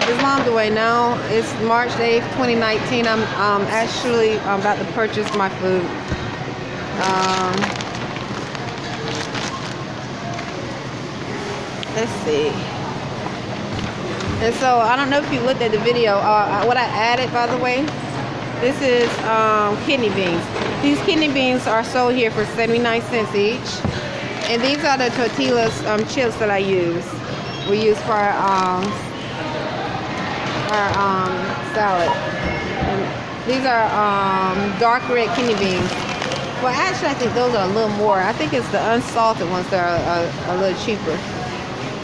Islam the way now. It's March 8th, 2019. I'm actually about to purchase my food. Let's see. And so I don't know if you looked at the video. What I added, by the way, this is kidney beans. These kidney beans are sold here for 79 cents each. And these are the tortillas chips that I use. We use for our salad. And these are dark red kidney beans. Well, actually, I think those are a little more. I think it's the unsalted ones that are a little cheaper.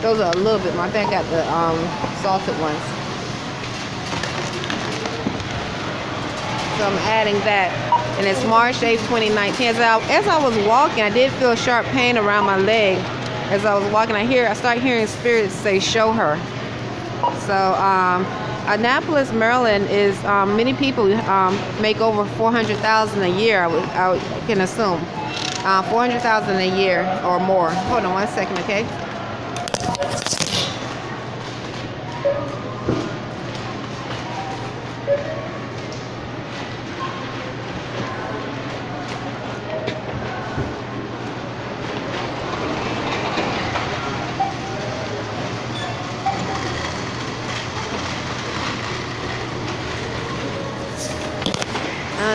Those are a little bit more. I think I got the salted ones. So I'm adding that. And it's March 8th, 2019. As I was walking, I did feel sharp pain around my leg. As I was walking, I start hearing spirits say, "Show her." So Annapolis, Maryland is many people make over 400,000 a year. I can assume 400,000 a year or more. Hold on one second, okay?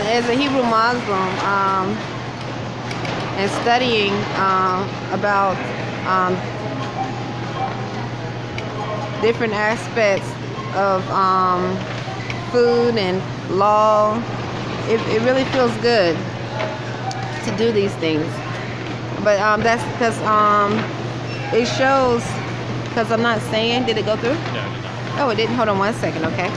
As a Hebrew Muslim and studying about different aspects of food and law, it really feels good to do these things. But that's because it shows, because I'm not saying, did it go through? No, it did not. Oh, it didn't. Hold on one second, okay?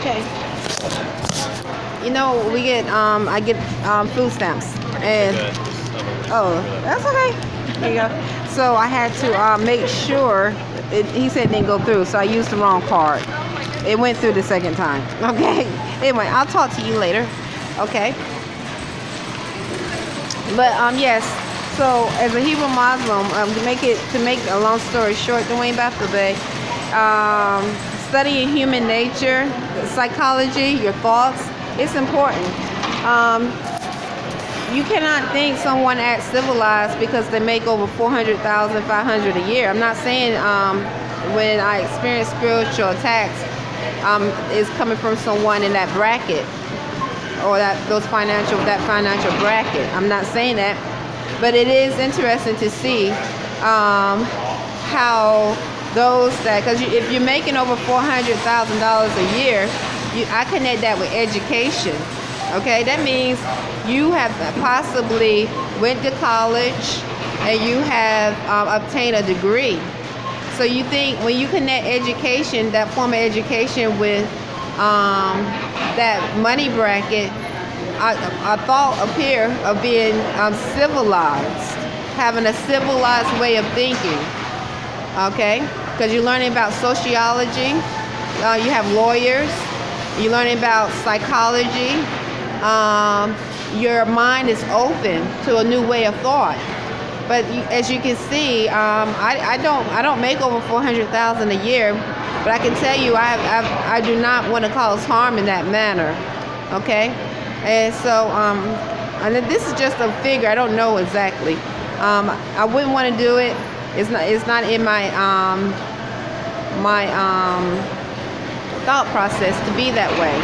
Okay. You know, we get I get food stamps, and oh, that's okay. There you go. So I had to make sure. He said it didn't go through, so I used the wrong card. It went through the second time. Okay. Anyway, I'll talk to you later. Okay. But yes. So as a Hebrew Muslim, to make a long story short, Dwayne Bey, studying human nature, psychology, your thoughts, it's important. You cannot think someone acts civilized because they make over 400,000, 500 a year. I'm not saying when I experience spiritual attacks, is coming from someone in that bracket or that financial bracket. I'm not saying that, but it is interesting to see how those that, because if you're making over $400,000 a year, I connect that with education. Okay, that means you have possibly went to college and you have obtained a degree. So you think when you connect education, that form of education, with that money bracket, a thought appear of being civilized, having a civilized way of thinking. Okay. because you're learning about sociology. You have lawyers. You're learning about psychology. Your mind is open to a new way of thought. But as you can see, I don't make over $400,000 a year, but I can tell you I do not want to cause harm in that manner. Okay, and so and this is just a figure. I don't know exactly. I wouldn't want to do it. It's not in my thought process to be that way.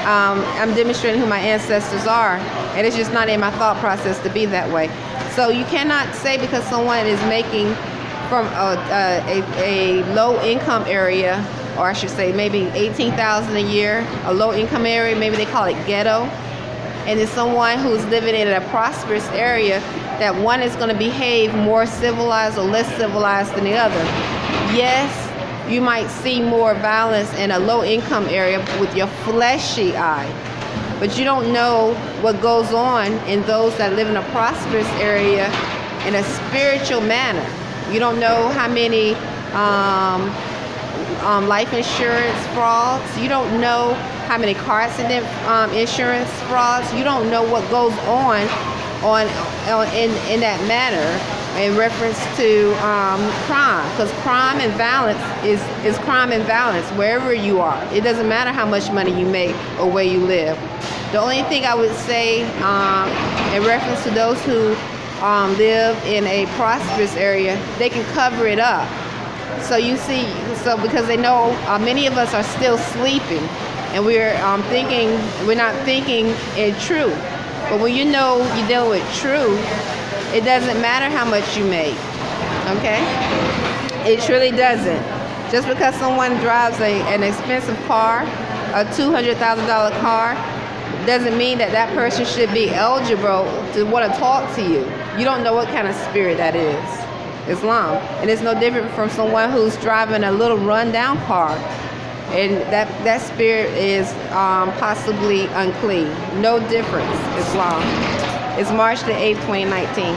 I'm demonstrating who my ancestors are, and it's just not in my thought process to be that way. So you cannot say because someone is making from a low income area, or I should say maybe $18,000 a year, a low income area, maybe they call it ghetto, and it's someone who's living in a prosperous area, that one is going to behave more civilized or less civilized than the other. Yes, you might see more violence in a low income area with your fleshy eye, but you don't know what goes on in those that live in a prosperous area in a spiritual manner. You don't know how many life insurance frauds. You don't know how many car accident insurance frauds. You don't know what goes on in that manner in reference to crime, because crime and violence is crime and violence wherever you are. It doesn't matter how much money you make or where you live. The only thing I would say in reference to those who live in a prosperous area, they can cover it up. So you see, because they know many of us are still sleeping, and we're not thinking in truth. But when you know you're dealing with truth, it doesn't matter how much you make, okay? It truly doesn't. Just because someone drives an expensive car, a $200,000 car, doesn't mean that person should be eligible to want to talk to you. You don't know what kind of spirit that is. Islam. And it's no different from someone who's driving a little rundown car, and that spirit is possibly unclean. No difference. Islam. It's March the 8th, 2019.